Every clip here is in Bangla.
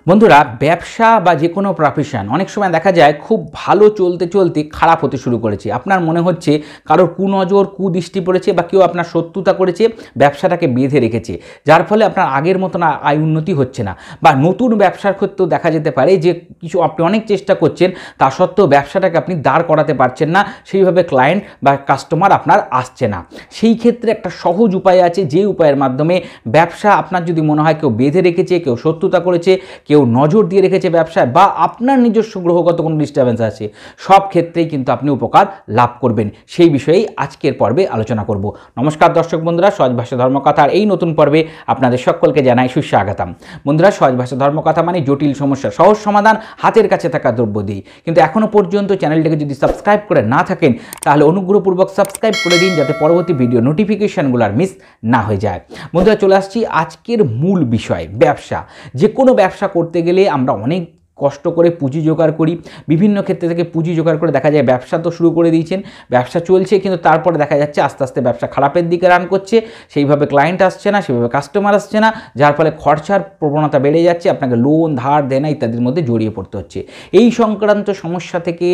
বন্ধুরা ব্যবসা বা যে কোনো প্রফেশন অনেক সময় দেখা যায় খুব ভালো চলতে চলতে খারাপ হতে শুরু করেছে। আপনার মনে হচ্ছে কারোর কুনজর কুদৃষ্টি পড়েছে বা কেউ আপনার শত্রুতা করেছে, ব্যবসাটাকে বেঁধে রেখেছে, যার ফলে আপনার আগের মতন আয় উন্নতি হচ্ছে না। বা নতুন ব্যবসার ক্ষেত্রেও দেখা যেতে পারে যে কিছু আপনি অনেক চেষ্টা করছেন, তা সত্ত্বেও ব্যবসাটাকে আপনি দাঁড় করাতে পারছেন না, সেইভাবে ক্লায়েন্ট বা কাস্টমার আপনার আসছে না। সেই ক্ষেত্রে একটা সহজ উপায় আছে, যে উপায়ের মাধ্যমে ব্যবসা আপনার যদি মনে হয় কেউ বেঁধে রেখেছে, কেউ শত্রুতা করেছে, কেউ নজর দিয়ে রেখেছে ব্যবসায়, বা আপনার নিজস্ব গ্রহগত কোনো ডিস্টার্বেন্স আছে, সব ক্ষেত্রেই কিন্তু আপনি উপকার লাভ করবেন। সেই বিষয়েই আজকের পর্বে আলোচনা করব। নমস্কার দর্শক বন্ধুরা, সহজ ভাষা ধর্মকথার এই নতুন পর্বে আপনাদের সকলকে জানাই সুস্বাগতম। বন্ধুরা, সহজ ভাষা ধর্মকথা মানে জটিল সমস্যার সহজ সমাধান হাতের কাছে থাকা দ্রব্য দিয়ে। কিন্তু এখনও পর্যন্ত চ্যানেলটিকে যদি সাবস্ক্রাইব করে না থাকেন, তাহলে অনুগ্রহপূর্বক সাবস্ক্রাইব করে দিন, যাতে পরবর্তী ভিডিও নোটিফিকেশনগুলো আর মিস না হয়ে যায়। বন্ধুরা, চলে আসছি আজকের মূল বিষয়, ব্যবসা। যে কোনো ব্যবসা করতে গেলে আমরা অনেক কষ্ট করে পুঁজি জোগাড় করি, বিভিন্ন ক্ষেত্রে থেকে পুঁজি জোগাড় করে দেখা যায় ব্যবসা তো শুরু করে দিয়েছেন, ব্যবসা চলছে, কিন্তু তারপরে দেখা যাচ্ছে আস্তে আস্তে ব্যবসা খারাপের দিকে রান করছে, সেইভাবে ক্লায়েন্ট আসছে না, সেইভাবে কাস্টমার আসছে না, যার ফলে খরচার প্রবণতা বেড়ে যাচ্ছে, আপনাকে লোন ধার দেনা ইত্যাদির মধ্যে জড়িয়ে পড়তে হচ্ছে। এই সংক্রান্ত সমস্যা থেকে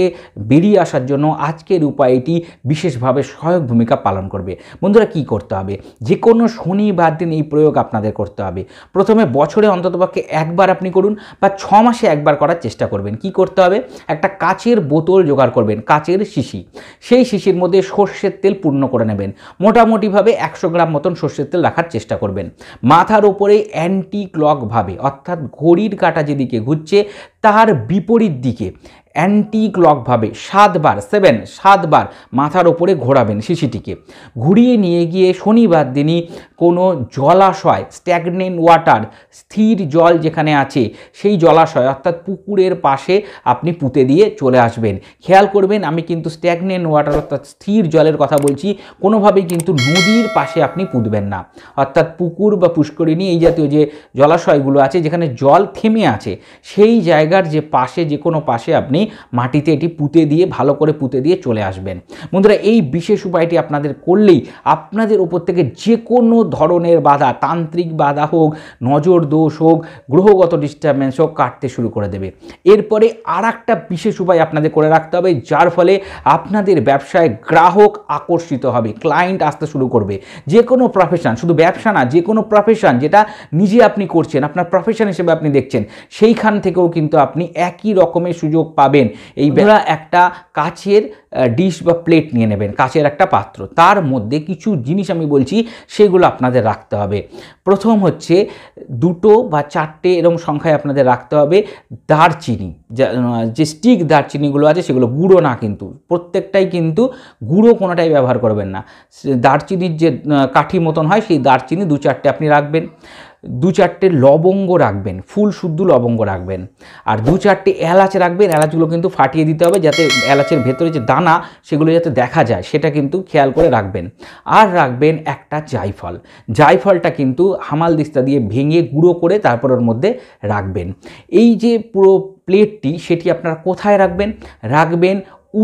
বেরিয়ে আসার জন্য আজকের উপায়টি বিশেষভাবে সহায়ক ভূমিকা পালন করবে। বন্ধুরা, কি করতে হবে? যে কোনো শনিবার দিন এই প্রয়োগ আপনাদের করতে হবে। প্রথমে বছরে অন্ততপক্ষে একবার আপনি করুন, বা 6 মাসে একবার করার চেষ্টা করবেন। কি করতে হবে? একটা কাচের বোতল জোগাড় করবেন, কাচের শিশি। সেই শিশির মধ্যে সর্ষের তেল পূর্ণ করে নেবেন। মোটামুটিভাবে 100 গ্রাম মতন সর্ষের তেল রাখার চেষ্টা করবেন। মাথার ওপরে অ্যান্টি ক্লকভাবে, অর্থাৎ ঘড়ির কাঁটা যেদিকে ঘুরছে তার বিপরীত দিকে অ্যান্টি ক্লকভাবে 7 বার মাথার ওপরে ঘোরাবেন শিশিটিকে। ঘুরিয়ে নিয়ে গিয়ে শনিবার দিনই কোনো জলাশয়, স্ট্যাগনেন্ট ওয়াটার, স্থির জল যেখানে আছে সেই জলাশয় অর্থাৎ পুকুরের পাশে আপনি পুঁতে দিয়ে চলে আসবেন। খেয়াল করবেন, আমি কিন্তু স্ট্যাগনেন্ট ওয়াটার অর্থাৎ স্থির জলের কথা বলছি, কোনোভাবেই কিন্তু নদীর পাশে আপনি পুঁতবেন না। অর্থাৎ পুকুর বা পুষ্করিণী এই জাতীয় যে জলাশয়গুলো আছে যেখানে জল থেমে আছে, সেই জায়গার যে পাশে, যে কোনো পাশে আপনি মাটিতে এটি পুঁতে দিয়ে, ভালো করে পুঁতে দিয়ে চলে আসবেন। বন্ধুরা, এই বিশেষ উপায়টি আপনাদের করলেই আপনাদের ওপর থেকে যে কোনো ধরনের বাধা, তান্ত্রিক বাধা হোক, নজর দোষ হোক, গ্রহগত ডিস্টার্বেন্স হোক, কাটতে শুরু করে দেবে। এরপরে আর একটা বিশেষ উপায় আপনাদের করে রাখতে হবে, যার ফলে আপনাদের ব্যবসায় গ্রাহক আকর্ষিত হবে, ক্লায়েন্ট আসতে শুরু করবে। যে কোনো প্রফেশন, শুধু ব্যবসা না, যে কোনো প্রফেশন যেটা নিজে আপনি করছেন, আপনার প্রফেশন হিসেবে আপনি দেখছেন, সেইখান থেকেও কিন্তু আপনি একই রকমের সুযোগ পাবেন। এই বেলা একটা কাচের ডিশ বা প্লেট নিয়ে নেবেন, কাচের একটা পাত্র, তার মধ্যে কিছু জিনিস আমি বলছি সেগুলো আপনাদের রাখতে হবে। প্রথম হচ্ছে 2 বা 4টে এরকম সংখ্যায় আপনাদের রাখতে হবে দারচিনি। যে স্টিক দারচিনিগুলো আছে সেগুলো গুঁড়ো না, কিন্তু প্রত্যেকটাই কিন্তু গুঁড়ো কোনোটাই ব্যবহার করবেন না। দারচিনির যে কাঠি মতন হয় সেই দারচিনি 2-4টে আপনি রাখবেন। 2-4টে লবঙ্গ রাখবেন, ফুল শুদ্ধ লবঙ্গ রাখবেন। আর 2-4টে এলাচ রাখবেন। এলাচগুলো কিন্তু ফাটিয়ে দিতে হবে, যাতে এলাচের ভেতরে যে দানা সেগুলো যাতে দেখা যায়, সেটা কিন্তু খেয়াল করে রাখবেন। আর রাখবেন একটা জায়ফল। জায়ফলটা কিন্তু হামালদিস্তা দিয়ে ভেঙে গুঁড়ো করে তারপর ওর মধ্যে রাখবেন। এই যে পুরো প্লেটটি, সেটি আপনারা কোথায় রাখবেন? রাখবেন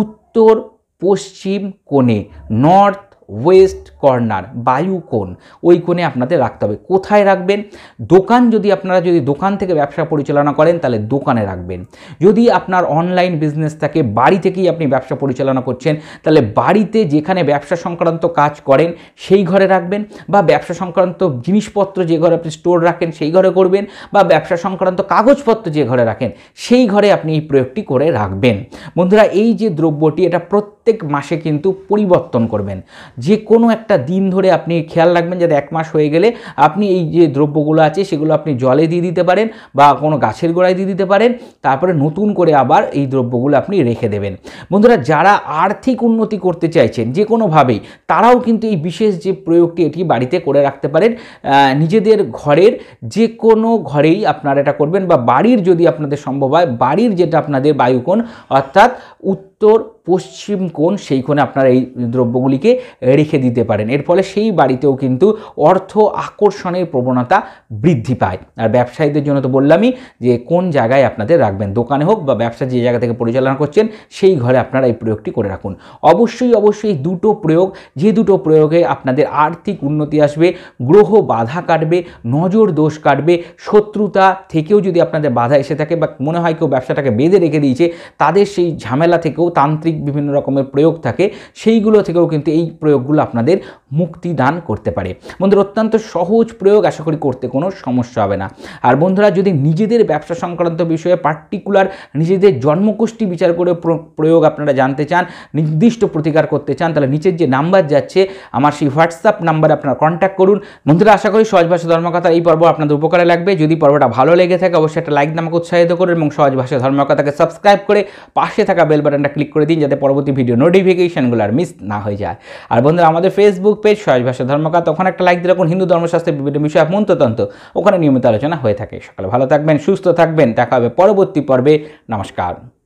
উত্তর পশ্চিম কোণে, নর্থ ওয়েস্ট কর্নার, বায়ু কোণ, ওই কোণে আপনাদের রাখতে হবে। কোথায় রাখবেন? দোকান, যদি আপনারা দোকান থেকে ব্যবসা পরিচালনা করেন তাহলে দোকানে রাখবেন। যদি আপনার অনলাইন বিজনেস থাকে, বাড়ি থেকেই আপনি ব্যবসা পরিচালনা করছেন, তাহলে বাড়িতে যেখানে ব্যবসা সংক্রান্ত কাজ করেন সেই ঘরে রাখবেন, বা ব্যবসা সংক্রান্ত জিনিসপত্র যে ঘরে আপনি স্টোর রাখেন সেই ঘরে করবেন, বা ব্যবসা সংক্রান্ত কাগজপত্র যে ঘরে রাখেন সেই ঘরে আপনি এই প্রয়োগটি করে রাখবেন। বন্ধুরা, এই যে দ্রব্যটি, এটা প্রত্যেক মাসে কিন্তু পরিবর্তন করবেন। যে কোনো একটা দিন ধরে আপনি খেয়াল রাখবেন, যাতে 1 মাস হয়ে গেলে আপনি এই যে দ্রব্যগুলো আছে সেগুলো আপনি জলে দিয়ে দিতে পারেন, বা কোনো গাছের গোড়ায় দিয়ে দিতে পারেন। তারপরে নতুন করে আবার এই দ্রব্যগুলো আপনি রেখে দেবেন। বন্ধুরা, যারা আর্থিক উন্নতি করতে চাইছেন যে কোনোভাবেই, তারাও কিন্তু এই বিশেষ যে প্রয়োগটি, এটি বাড়িতে করে রাখতে পারেন। নিজেদের ঘরের যে কোনো ঘরেই আপনারা এটা করবেন, বা বাড়ির যদি আপনাদের সম্ভব হয়, বাড়ির যেটা আপনাদের বায়ুকোণ অর্থাৎ উত্তর উত্তর পশ্চিম কোণ, সেই কোণে আপনারা এই দ্রব্যগুলিকে রেখে দিতে পারেন। এর ফলে সেই বাড়িতেও কিন্তু অর্থ আকর্ষণের প্রবণতা বৃদ্ধি পায়। আর ব্যবসায়ীদের জন্য তো বললামই যে কোন জায়গায় আপনাদের রাখবেন, দোকানে হোক বা ব্যবসা যে জায়গা থেকে পরিচালনা করছেন সেই ঘরে আপনারা এই প্রয়োগটি করে রাখুন। অবশ্যই দুটো প্রয়োগ, যে দুটো প্রয়োগে আপনাদের আর্থিক উন্নতি আসবে, গ্রহ বাধা কাটবে, নজর দোষ কাটবে, শত্রুতা থেকেও যদি আপনাদের বাধা এসে থাকে বা মনে হয় কেউ ব্যবসাটাকে বেঁধে রেখে দিয়েছে, তাদের সেই ঝামেলা থেকেও তান্ত্রিক বিভিন্ন রকমের প্রয়োগ থাকে, সেইগুলো থেকেও কিন্তু এই প্রয়োগগুলো আপনাদের মুক্তি দান করতে পারে। বন্ধুরা, অত্যন্ত সহজ প্রয়োগ, আশা করি করতে কোনো সমস্যা হবে না। আর বন্ধুরা, যদি নিজেদের ব্যবসা সংক্রান্ত বিষয়ে পার্টিকুলার নিজেদের জন্মকুষ্টি বিচার করে প্রয়োগ আপনারা জানতে চান, নির্দিষ্ট প্রতিকার করতে চান, তাহলে নিচের যে নাম্বার যাচ্ছে আমার সেই হোয়াটসঅ্যাপ নাম্বারে আপনারা কন্ট্যাক্ট করুন। বন্ধুরা, আশা করি সহজ ভাষা ধর্মকথার এই পর্ব আপনাদের উপকারে লাগবে। যদি পর্বটা ভালো লেগে থাকে অবশ্যই একটা লাইক আমাকে উৎসাহিত করুন এবং সহজ ভাষা ধর্মকথাকে সাবস্ক্রাইব করে পাশে থাকা বেল বাটনটা ক্লিক করে দিন, যাতে পরবর্তী ভিডিও নোটিফিকেশনগুলো আর মিস না হয়ে যায়। আর বন্ধুরা, আমাদের ফেসবুক পেজ সহজ ভাষা ধর্মকথা, ওখানে একটা লাইক দিয়ে রাখুন। হিন্দু ধর্মশাস্ত্রের বিভিন্ন বিষয় মন্ত্রতন্ত্র ওখানে নিয়মিত আলোচনা হয়ে থাকে। সকালে ভালো থাকবেন, সুস্থ থাকবেন, দেখা হবে পরবর্তী পর্বে। নমস্কার।